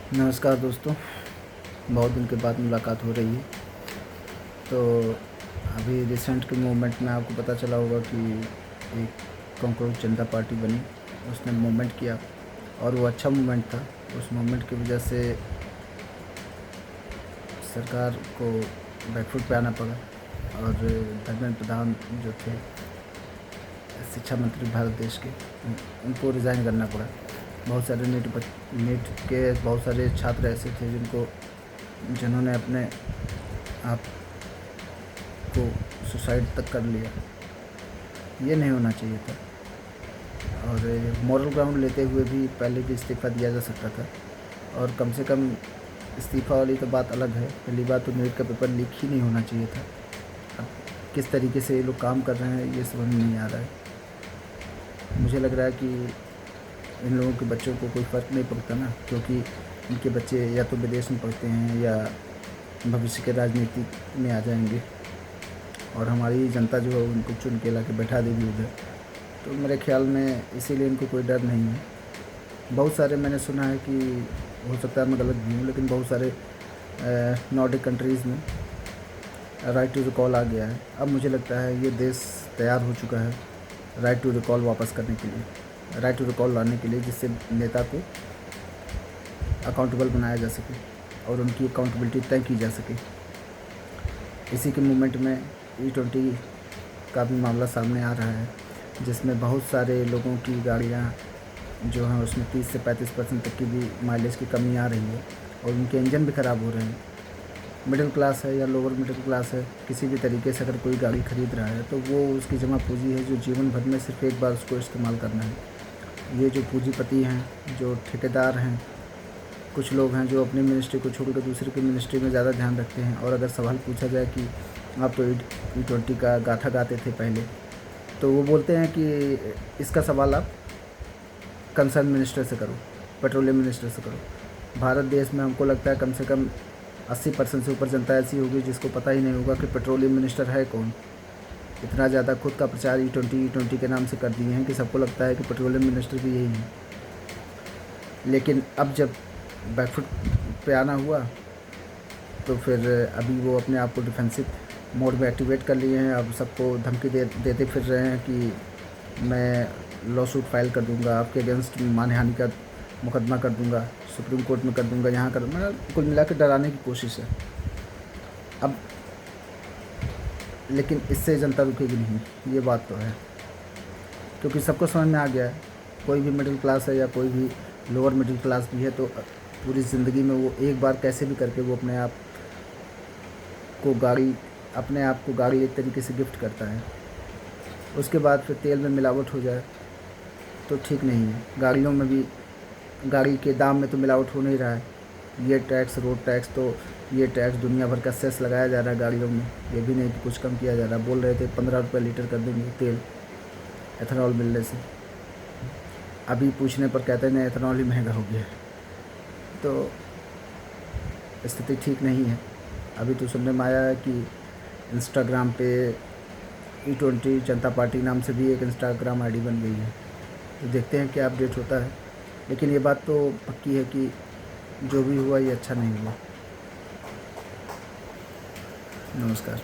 नमस्कार दोस्तों, बहुत दिन के बाद मुलाकात हो रही है। तो अभी रिसेंट के मूवमेंट में आपको पता चला होगा कि एक कॉकरोच जनता पार्टी बनी, उसने मूवमेंट किया और वो अच्छा मूवमेंट था। उस मूवमेंट की वजह से सरकार को बैकफुट पे आना पड़ा और धर्मेंद्र प्रधान जो थे शिक्षा मंत्री भारत देश के, उनको रिज़ाइन करना पड़ा। बहुत सारे नीट के बहुत सारे छात्र ऐसे थे जिन्होंने अपने आप को सुसाइड तक कर लिया। ये नहीं होना चाहिए था और मॉरल ग्राउंड लेते हुए भी पहले भी इस्तीफ़ा दिया जा सकता था। और कम से कम इस्तीफ़ा वाली तो बात अलग है, पहली बात तो नीट का पेपर लीक ही नहीं होना चाहिए था। अब किस तरीके से ये लोग काम कर रहे हैं ये समझ में नहीं आ रहा है। मुझे लग रहा है कि इन लोगों के बच्चों को कोई फ़र्क नहीं पड़ता ना, क्योंकि इनके बच्चे या तो विदेश में पढ़ते हैं या भविष्य के राजनीति में आ जाएंगे और हमारी जनता जो है उनको चुन के ला के बैठा देगी उधर। तो मेरे ख्याल में इसीलिए इनको कोई डर नहीं है। बहुत सारे मैंने सुना है कि हो सकता है मैं गलत भी हूँ, लेकिन बहुत सारे नॉर्डिक कंट्रीज़ में राइट टू रिकॉल आ गया है। अब मुझे लगता है ये देश तैयार हो चुका है राइट टू रिकॉल वापस करने के लिए, राइट टू रिकॉल लाने के लिए, जिससे नेता को अकाउंटेबल बनाया जा सके और उनकी अकाउंटेबिलिटी तय की जा सके। इसी के मूवमेंट में E20 का भी मामला सामने आ रहा है, जिसमें बहुत सारे लोगों की गाड़ियाँ जो हैं उसमें 30 से 35% तक की भी माइलेज की कमी आ रही है और उनके इंजन भी ख़राब हो रहे हैं। मिडिल क्लास है या लोअर मिडिल क्लास है, किसी भी तरीके से अगर कोई गाड़ी ख़रीद रहा है तो वो उसकी जमा पूंजी है जो जीवन भर में सिर्फ एक बार उसको इस्तेमाल करना है। ये जो पूंजीपति हैं, जो ठेकेदार हैं, कुछ लोग हैं जो अपनी मिनिस्ट्री को छोड़कर दूसरे की मिनिस्ट्री में ज़्यादा ध्यान रखते हैं। और अगर सवाल पूछा जाए कि आप तो E20 का गाथा गाते थे पहले, तो वो बोलते हैं कि इसका सवाल आप कंसर्न मिनिस्टर से करो, पेट्रोलियम मिनिस्टर से करो। भारत देश में हमको लगता है कम से कम 80% से ऊपर जनता ऐसी होगी जिसको पता ही नहीं होगा कि पेट्रोलियम मिनिस्टर है कौन। इतना ज़्यादा खुद का प्रचार E20 के नाम से कर दिए हैं कि सबको लगता है कि पेट्रोलियम मिनिस्टर भी यही है। लेकिन अब जब बैकफुट पे आना हुआ तो फिर अभी वो अपने आप को डिफेंसिव मोड में एक्टिवेट कर लिए हैं। अब सबको धमकी देते फिर रहे हैं कि मैं लॉ सूट फाइल कर दूंगा, आपके अगेंस्ट मानहानि का मुकदमा कर दूंगा, सुप्रीम कोर्ट में कर दूंगा, यहाँ कर, मैं कुल मिला के डराने की कोशिश है। अब लेकिन इससे जनता रुकेगी नहीं, ये बात तो है, क्योंकि सबको समझ में आ गया है। कोई भी मिडिल क्लास है या कोई भी लोअर मिडिल क्लास भी है तो पूरी ज़िंदगी में वो एक बार कैसे भी करके वो अपने आप को गाड़ी एक तरीके से गिफ्ट करता है। उसके बाद फिर तेल में मिलावट हो जाए तो ठीक नहीं है। गाड़ियों में भी, गाड़ी के दाम में तो मिलावट हो नहीं रहा है। ये टैक्स, रोड टैक्स, तो ये टैक्स दुनिया भर का सेस लगाया जा रहा है गाड़ियों में, ये भी नहीं कि कुछ कम किया जा रहा। बोल रहे थे 15 रुपये लीटर कर देंगे तेल एथेनॉल मिलने से, अभी पूछने पर कहते हैं एथेनॉल ही महंगा हो गया है। तो स्थिति ठीक नहीं है। अभी तो सुनने में आया है कि इंस्टाग्राम पे E20 जनता पार्टी नाम से भी एक इंस्टाग्राम आईडी बन गई है। तो देखते हैं क्या अपडेट होता है, लेकिन ये बात तो पक्की है कि जो भी हुआ ये अच्छा नहीं हुआ। नमस्कार।